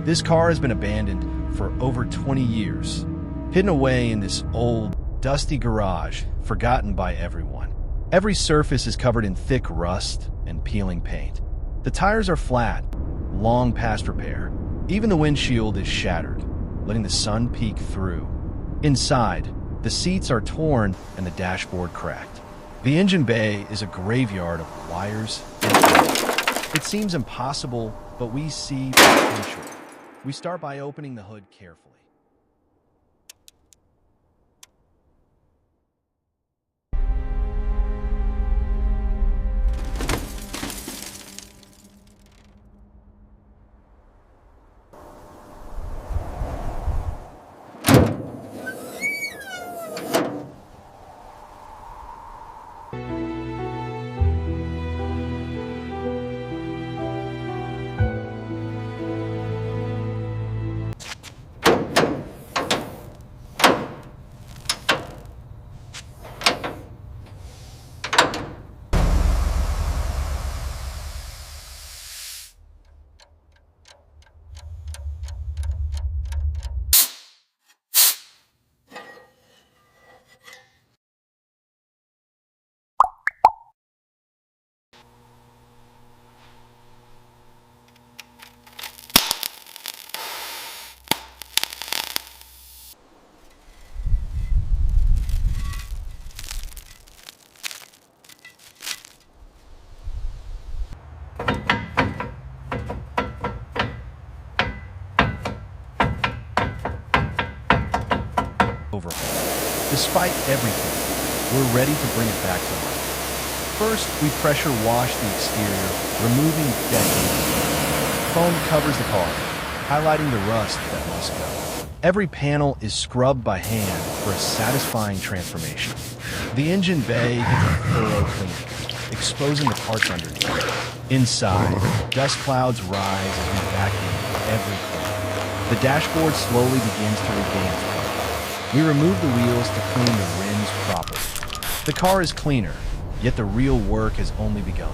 This car has been abandoned for over 20 years, hidden away in this old, dusty garage, forgotten by everyone. Every surface is covered in thick rust and peeling paint. The tires are flat, long past repair. Even the windshield is shattered, letting the sun peek through. Inside, the seats are torn and the dashboard cracked. The engine bay is a graveyard of wires and oil. It seems impossible, but we see potential. We start by opening the hood carefully. Overhaul. Despite everything, we're ready to bring it back to life. First, we pressure wash the exterior, removing decaying. Foam covers the car, highlighting the rust that must go. Every panel is scrubbed by hand for a satisfying transformation. The engine bay gets a thorough cleaning, exposing the parts underneath. Inside, dust clouds rise as we vacuum everything. The dashboard slowly begins to regain its color. We remove the wheels to clean the rims properly. The car is cleaner, yet the real work has only begun.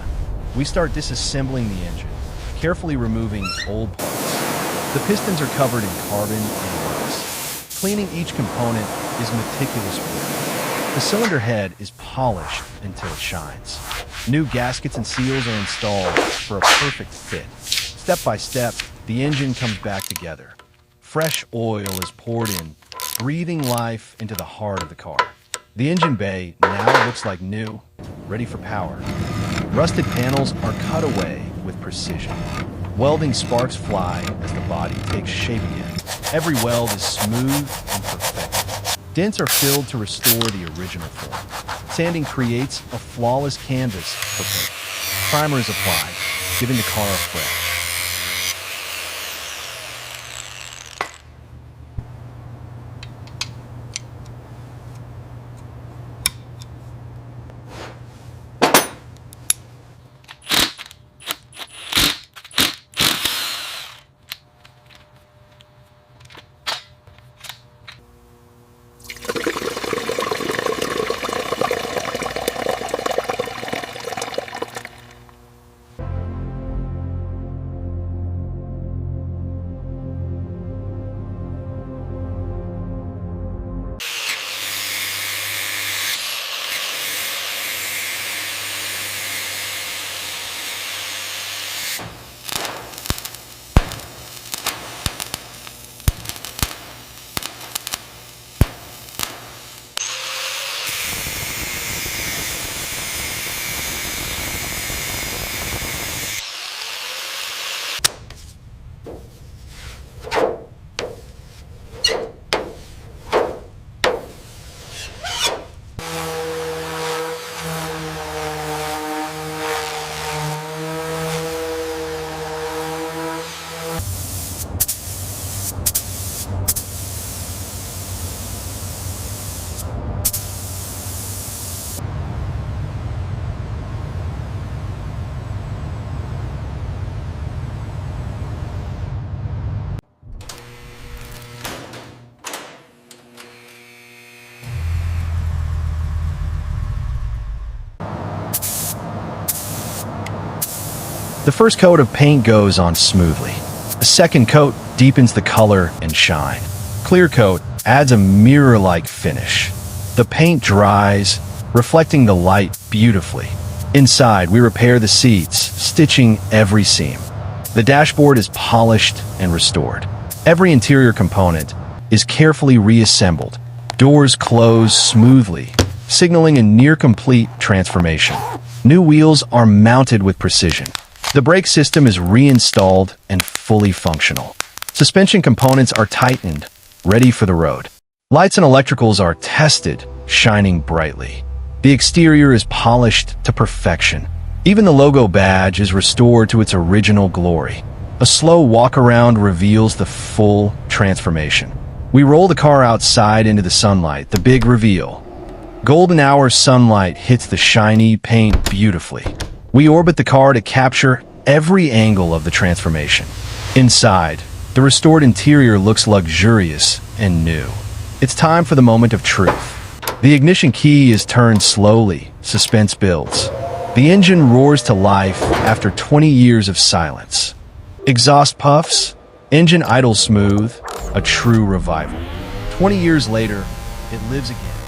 We start disassembling the engine, carefully removing old parts. The pistons are covered in carbon and rust. Cleaning each component is meticulous work. The cylinder head is polished until it shines. New gaskets and seals are installed for a perfect fit. Step by step, the engine comes back together. Fresh oil is poured in, breathing life into the heart of the car. The engine bay now looks like new, ready for power. Rusted panels are cut away with precision. Welding sparks fly as the body takes shape again. Every weld is smooth and perfect. Dents are filled to restore the original form. Sanding creates a flawless canvas for paint. Primer is applied, giving the car a fresh. The first coat of paint goes on smoothly. A second coat deepens the color and shine. Clear coat adds a mirror-like finish. The paint dries, reflecting the light beautifully. Inside, we repair the seats, stitching every seam. The dashboard is polished and restored. Every interior component is carefully reassembled. Doors close smoothly, signaling a near-complete transformation. New wheels are mounted with precision. The brake system is reinstalled and fully functional. Suspension components are tightened, ready for the road. Lights and electricals are tested, shining brightly. The exterior is polished to perfection. Even the logo badge is restored to its original glory. A slow walk-around reveals the full transformation. We roll the car outside into the sunlight, the big reveal. Golden hour sunlight hits the shiny paint beautifully. We orbit the car to capture every angle of the transformation. Inside, the restored interior looks luxurious and new. It's time for the moment of truth. The ignition key is turned slowly, suspense builds. The engine roars to life after 20 years of silence. Exhaust puffs, engine idles smooth, a true revival. 20 years later, it lives again.